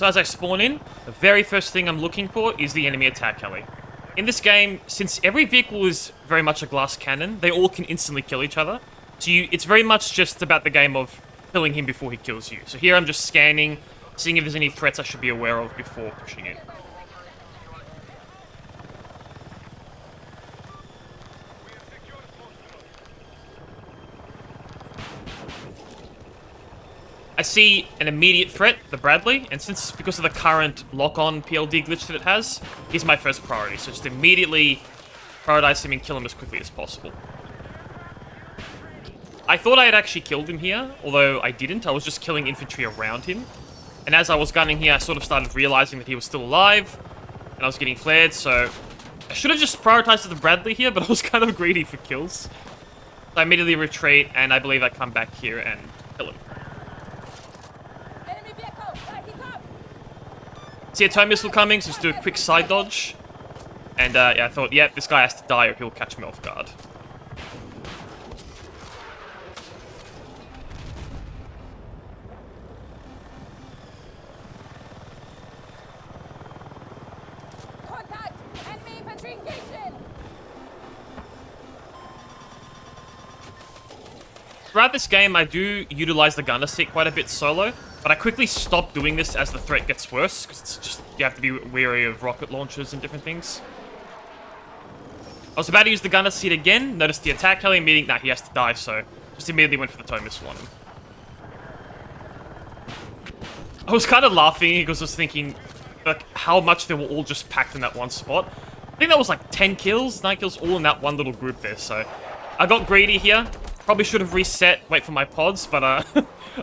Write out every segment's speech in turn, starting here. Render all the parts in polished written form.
So as I spawn in, the very first thing I'm looking for is the enemy attack heli. In this game, since every vehicle is very much a glass cannon, they all can instantly kill each other. So it's very much just about the game of killing him before he kills you. So here I'm just scanning, seeing if there's any threats I should be aware of before pushing in. I see an immediate threat, the Bradley, and because of the current lock-on PLD glitch that it has, he's my first priority. So just immediately prioritize him and kill him as quickly as possible. I thought I had actually killed him here, although I didn't. I was just killing infantry around him. And as I was gunning here, I sort of started realizing that he was still alive, and I was getting flared, so I should have just prioritized the Bradley here, but I was kind of greedy for kills. So I immediately retreat, and I believe I come back here and kill him. See a tow missile coming, so just do a quick side dodge. And yeah, I thought, yeah, this guy has to die or he'll catch me off guard. Contact! Enemy infantry engagement! Throughout this game, I do utilize the gunner seat quite a bit solo, but I quickly stop doing this as the threat gets worse, because it's just, you have to be wary of rocket launchers and different things. I was about to use the gunner seat again, noticed the attack heli, meaning that he has to die, so just immediately went for the tow missile on him. I was kind of laughing because I was thinking, like, how much they were all just packed in that one spot. I think that was like 10 kills, 9 kills, all in that one little group there, so I got greedy here. Probably should have reset, wait for my pods, but I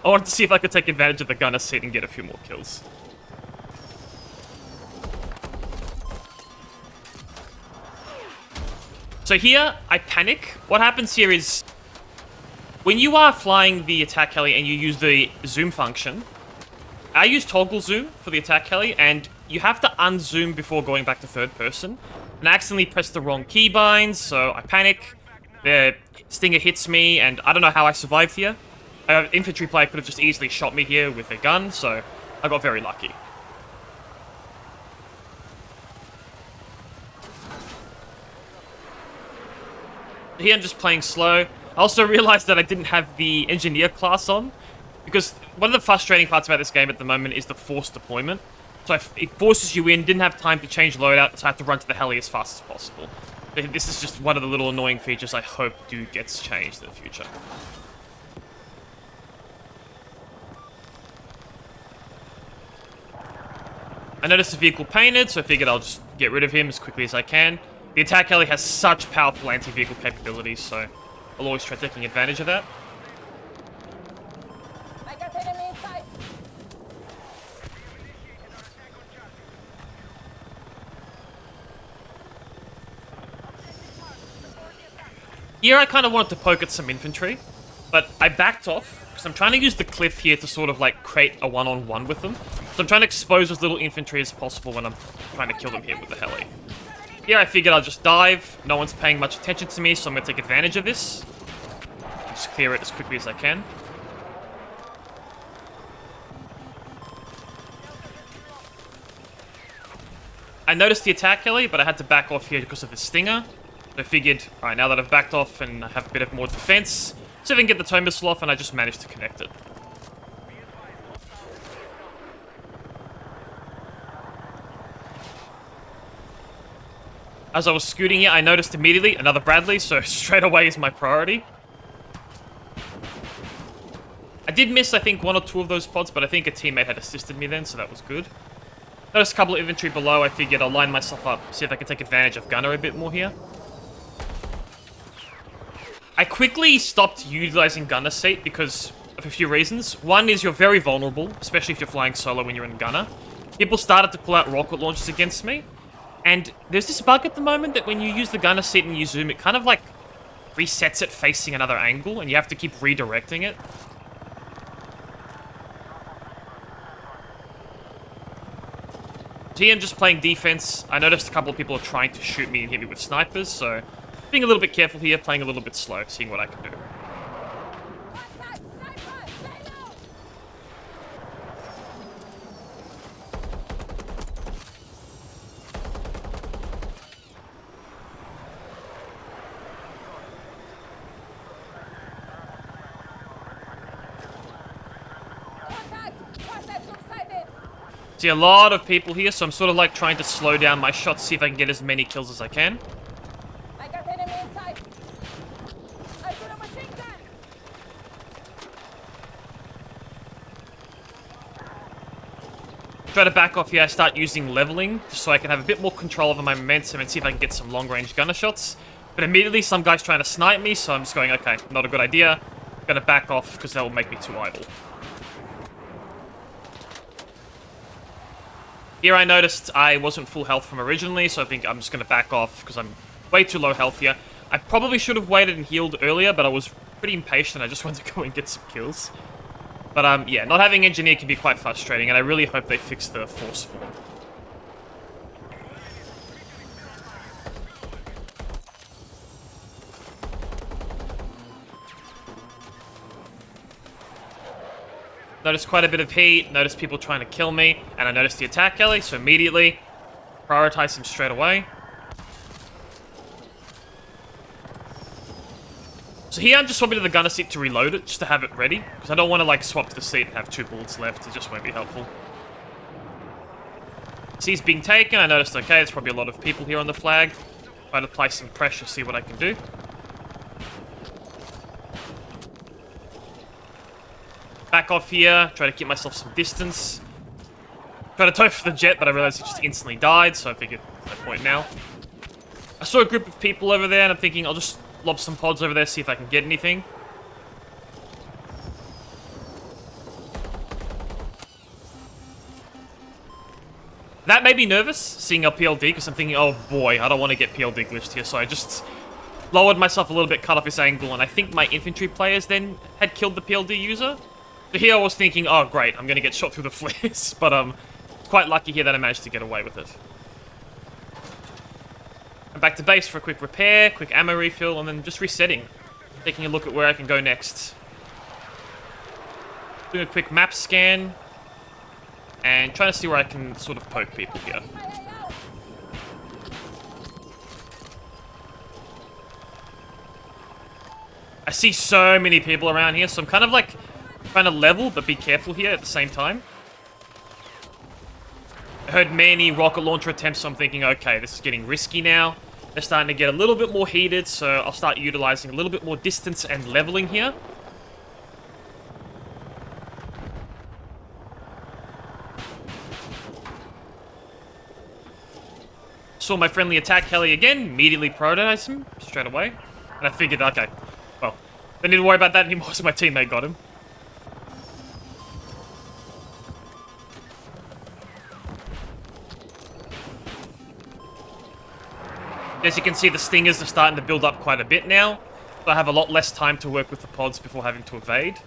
wanted to see if I could take advantage of the gunner seat and get a few more kills. So here, I panic. What happens here is, when you are flying the attack heli and you use the zoom function, I use toggle zoom for the attack heli, and you have to unzoom before going back to third person. And I accidentally pressed the wrong keybinds, so I panic. The stinger hits me, and I don't know how I survived here. An infantry player could have just easily shot me here with a gun, so I got very lucky. Here I'm just playing slow. I also realized that I didn't have the engineer class on, because one of the frustrating parts about this game at the moment is the forced deployment. So it forces you in, didn't have time to change loadout, so I have to run to the heli as fast as possible. This is just one of the little annoying features I hope gets changed in the future. I noticed the vehicle painted, so I figured I'll just get rid of him as quickly as I can. The attack heli has such powerful anti-vehicle capabilities, so I'll always try taking advantage of that. I got enemy inside! Here I kind of wanted to poke at some infantry, but I backed off, because I'm trying to use the cliff here to sort of like create a one-on-one with them. So I'm trying to expose as little infantry as possible when I'm trying to kill them here with the heli. Here I figured I'll just dive, no one's paying much attention to me, so I'm going to take advantage of this. Just clear it as quickly as I can. I noticed the attack heli, but I had to back off here because of the stinger. So I figured, alright, now that I've backed off and I have a bit of more defense, so I can get the tow missile off, and I just managed to connect it. As I was scooting here, I noticed immediately another Bradley, so straight away is my priority. I did miss, I think, 1 or 2 of those pods, but I think a teammate had assisted me then, so that was good. Noticed a couple of infantry below. I figured I'll line myself up, see if I can take advantage of gunner a bit more here. I quickly stopped utilizing gunner seat because of a few reasons. One is you're very vulnerable, especially if you're flying solo when you're in gunner. People started to pull out rocket launchers against me. And there's this bug at the moment that when you use the gunner seat and you zoom, it kind of like resets it facing another angle, and you have to keep redirecting it. So here I'm just playing defense. I noticed a couple of people are trying to shoot me and hit me with snipers, so being a little bit careful here, playing a little bit slow, seeing what I can do. See a lot of people here, so I'm sort of like trying to slow down my shots, see if I can get as many kills as I can. I got enemy in sight. I put a machine gun. Try to back off here, I start using leveling, just so I can have a bit more control over my momentum and see if I can get some long-range gunner shots. But immediately, some guy's trying to snipe me, so I'm just going, okay, not a good idea. Gonna back off, because that will make me too idle. Here I noticed I wasn't full health from originally, so I think I'm just gonna back off, because I'm way too low health here. I probably should have waited and healed earlier, but I was pretty impatient, I just wanted to go and get some kills. But yeah, not having engineer can be quite frustrating, and I really hope they fix the force spawn. Noticed quite a bit of heat, noticed people trying to kill me, and I noticed the attack heli, so immediately prioritize him straight away. So here I'm just swapping to the gunner seat to reload it, just to have it ready, because I don't want to like swap to the seat and have 2 bullets left, it just won't be helpful. C's being taken, I noticed, okay, there's probably a lot of people here on the flag. Try to apply some pressure, see what I can do. Back off here, try to keep myself some distance. Try to tow for the jet, but I realized it just instantly died, so I figured no point now. I saw a group of people over there, and I'm thinking I'll just lob some pods over there, see if I can get anything. That made me nervous, seeing a PLD, because I'm thinking, oh boy, I don't want to get PLD glitched here, so I just lowered myself a little bit, cut off his angle, and I think my infantry players then had killed the PLD user. So here I was thinking, oh great, I'm going to get shot through the flares, but quite lucky here that I managed to get away with it. I'm back to base for a quick repair, quick ammo refill, and then just resetting. Taking a look at where I can go next. Doing a quick map scan, and trying to see where I can sort of poke people here. I see so many people around here, so I'm kind of like trying to level, but be careful here at the same time. I heard many rocket launcher attempts, so I'm thinking, okay, this is getting risky now. They're starting to get a little bit more heated, so I'll start utilizing a little bit more distance and leveling here. Saw my friendly attack heli again, immediately prioritized him straight away. And I figured, okay, well, don't need to worry about that anymore, so my teammate got him. As you can see, the stingers are starting to build up quite a bit now. So I have a lot less time to work with the pods before having to evade.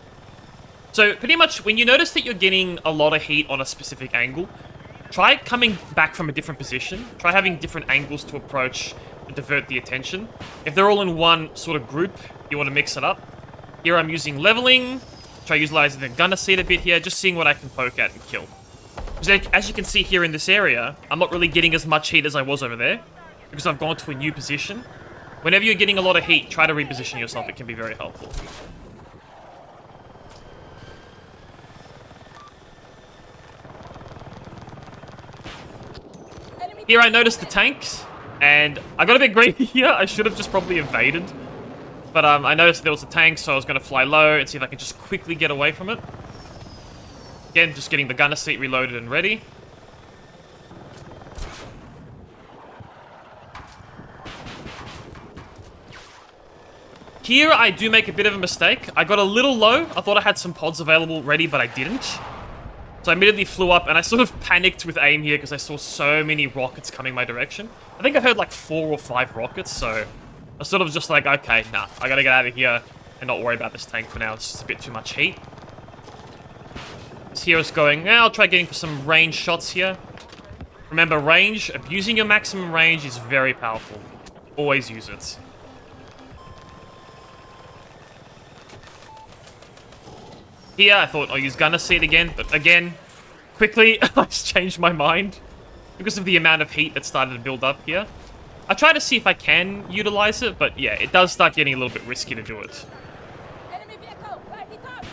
So pretty much, when you notice that you're getting a lot of heat on a specific angle, try coming back from a different position. Try having different angles to approach and divert the attention. If they're all in one sort of group, you want to mix it up. Here I'm using leveling. Try utilizing the gunner seat a bit here, just seeing what I can poke at and kill. Because as you can see here in this area, I'm not really getting as much heat as I was over there, because I've gone to a new position. Whenever you're getting a lot of heat, try to reposition yourself. It can be very helpful. Here I noticed the tanks, and I got a bit greedy here. I should have just probably evaded. But I noticed there was a tank, so I was going to fly low and see if I could just quickly get away from it. Again, just getting the gunner seat reloaded and ready. Here, I do make a bit of a mistake. I got a little low. I thought I had some pods available ready, but I didn't. So I immediately flew up, and I sort of panicked with aim here because I saw so many rockets coming my direction. I think I heard like 4 or 5 rockets, so I was sort of just like, okay, nah, I gotta get out of here and not worry about this tank for now. It's just a bit too much heat. This hero's going, I'll try getting for some range shots here. Remember, range, abusing your maximum range is very powerful. Always use it. Here, I thought I'll use gunner seat again, but again, quickly, I just changed my mind because of the amount of heat that started to build up here. I try to see if I can utilize it, but yeah, it does start getting a little bit risky to do it. Enemy vehicle, right top.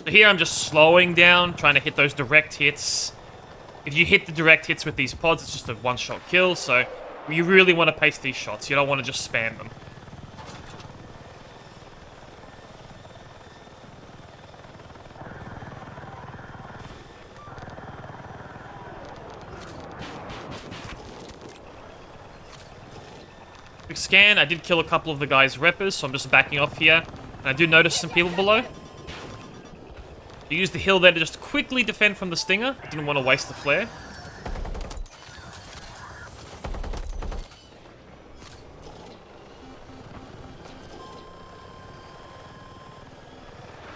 So here I'm just slowing down, trying to hit those direct hits. If you hit the direct hits with these pods, it's just a one-shot kill, so you really want to pace these shots. You don't want to just spam them. Quick scan, I did kill a couple of the guys' reppers, so I'm just backing off here. And I do notice some people below. I used the hill there to just quickly defend from the stinger. Didn't want to waste the flare.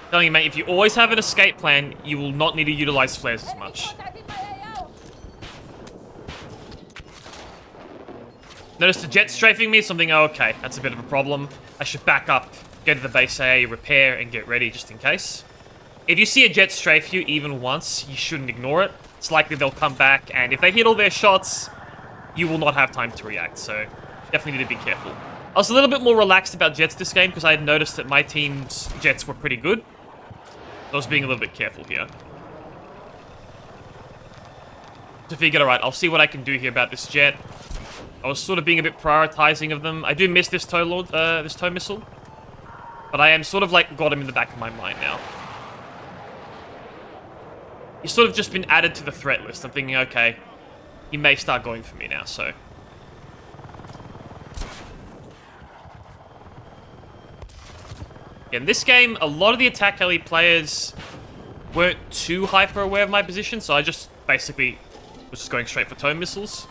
Telling you, mate, if you always have an escape plan, you will not need to utilize flares as much. Notice the jet strafing me, something, oh, okay, that's a bit of a problem. I should back up, go to the base A, repair, and get ready just in case. If you see a jet strafe you even once, you shouldn't ignore it. It's likely they'll come back, and if they hit all their shots, you will not have time to react, so definitely need to be careful. I was a little bit more relaxed about jets this game because I had noticed that my team's jets were pretty good. I was being a little bit careful here. To figure, alright, I'll see what I can do here about this jet. I was sort of being a bit prioritizing of them. I do miss this tow missile. But I am sort of like got him in the back of my mind now. He's sort of just been added to the threat list. I'm thinking, okay, he may start going for me now, so. In this game, a lot of the attack heli players weren't too hyper aware of my position, so I just basically was just going straight for tow missiles.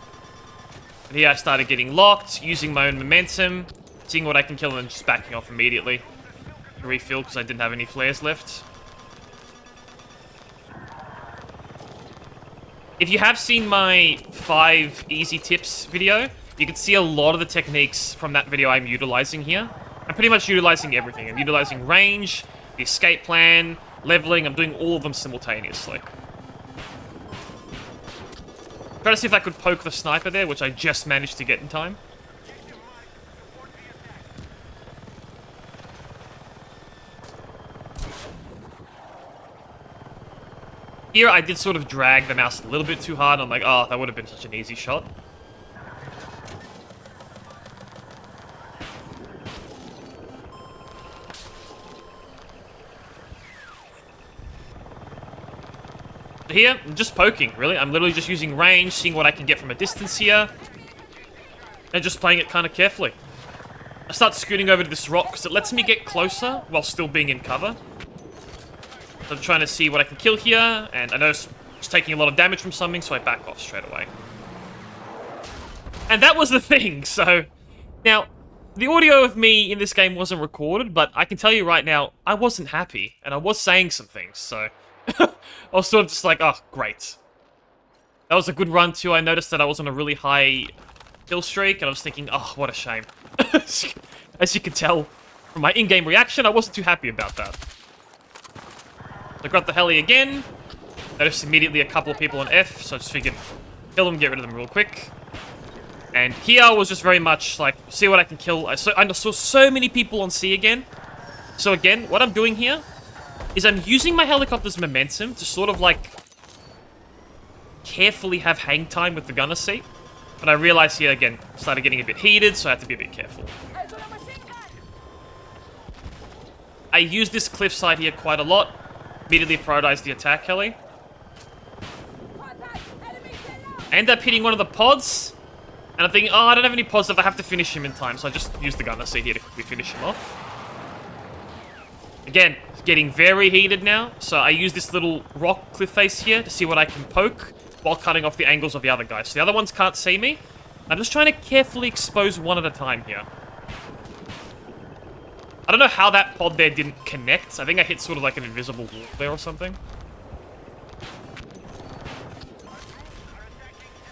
And here I started getting locked, using my own momentum, seeing what I can kill, and just backing off immediately. Refill because I didn't have any flares left. If you have seen my 5 easy tips video, you can see a lot of the techniques from that video I'm utilizing here. I'm pretty much utilizing everything. I'm utilizing range, the escape plan, leveling. I'm doing all of them simultaneously. Try to see if I could poke the sniper there, which I just managed to get in time. Here, I did sort of drag the mouse a little bit too hard. I'm like, oh, that would have been such an easy shot. Here, I'm just poking, really. I'm literally just using range, seeing what I can get from a distance here. And just playing it kind of carefully. I start scooting over to this rock because it lets me get closer while still being in cover. So I'm trying to see what I can kill here, and I notice it's taking a lot of damage from something, so I back off straight away. And that was the thing, so... Now, the audio of me in this game wasn't recorded, but I can tell you right now, I wasn't happy, and I was saying some things, so... I was sort of just like, oh, great. That was a good run, too. I noticed that I was on a really high kill streak, and I was thinking, oh, what a shame. As you can tell from my in-game reaction, I wasn't too happy about that. I got the heli again. Noticed immediately a couple of people on F, so I just figured kill them, get rid of them real quick. And here was just very much like, see what I can kill. I saw so many people on C again. So again, what I'm doing here is I'm using my helicopter's momentum to sort of like carefully have hang time with the gunner seat. But I realized here again, started getting a bit heated, so I had to be a bit careful. I use this cliffside here quite a lot. Immediately prioritize the attack heli. I end up hitting one of the pods. And I'm thinking, oh, I don't have any pods if I have to finish him in time. So I just use the gunner seat here to quickly finish him off. Again, it's getting very heated now. So I use this little rock cliff face here to see what I can poke while cutting off the angles of the other guys. So the other ones can't see me. I'm just trying to carefully expose one at a time here. I don't know how that pod there didn't connect. I think I hit sort of like an invisible wall there or something.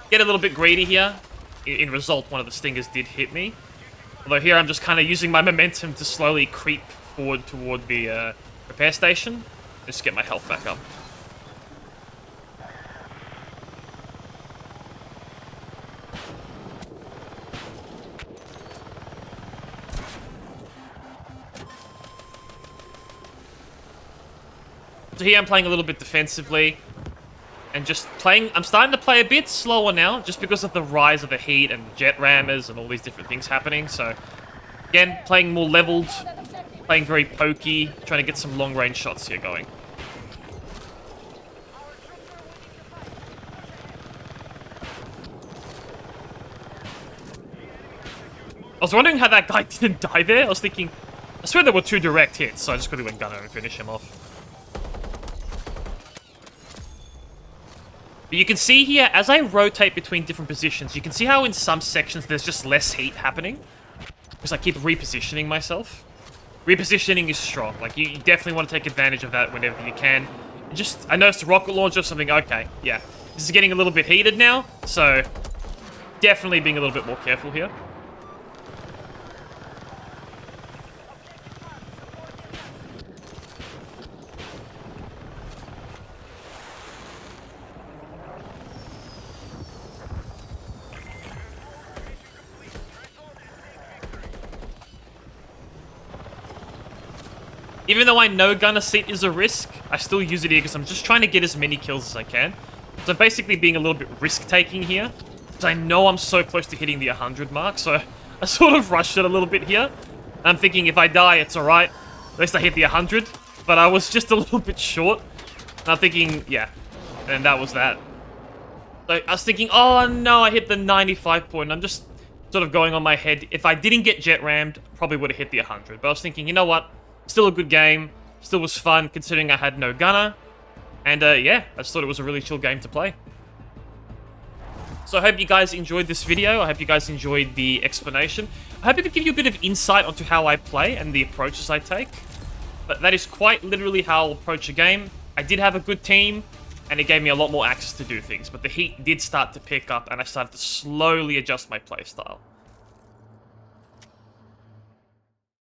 Get a little bit greedy here. In result, one of the stingers did hit me. Although here I'm just kind of using my momentum to slowly creep forward toward the repair station. Just to get my health back up. So here I'm playing a little bit defensively. And just playing... I'm starting to play a bit slower now, just because of the rise of the heat and jet rammers and all these different things happening. So, again, playing more leveled, playing very pokey, trying to get some long-range shots here going. I was wondering how that guy didn't die there. I was thinking... I swear there were 2 direct hits, so I just quickly went gunner and finish him off. But you can see here, as I rotate between different positions, you can see how in some sections there's just less heat happening. Because I keep repositioning myself. Repositioning is strong. Like, you definitely want to take advantage of that whenever you can. I noticed a rocket launcher or something. Okay, yeah. This is getting a little bit heated now, so definitely being a little bit more careful here. Even though I know gunner seat is a risk, I still use it here because I'm just trying to get as many kills as I can. So I'm basically being a little bit risk-taking here. Because I know I'm so close to hitting the 100 mark, so I sort of rushed it a little bit here. I'm thinking if I die, it's alright. At least I hit the 100. But I was just a little bit short. And I'm thinking, yeah. And that was that. So I was thinking, oh no, I hit the 95 point. I'm just sort of going on my head. If I didn't get jet rammed, probably would have hit the 100. But I was thinking, you know what? Still a good game. Still was fun, considering I had no gunner. And, yeah, I just thought it was a really chill game to play. So I hope you guys enjoyed this video. I hope you guys enjoyed the explanation. I hope it could give you a bit of insight onto how I play and the approaches I take. But that is quite literally how I'll approach a game. I did have a good team, and it gave me a lot more access to do things. But the heat did start to pick up, and I started to slowly adjust my playstyle.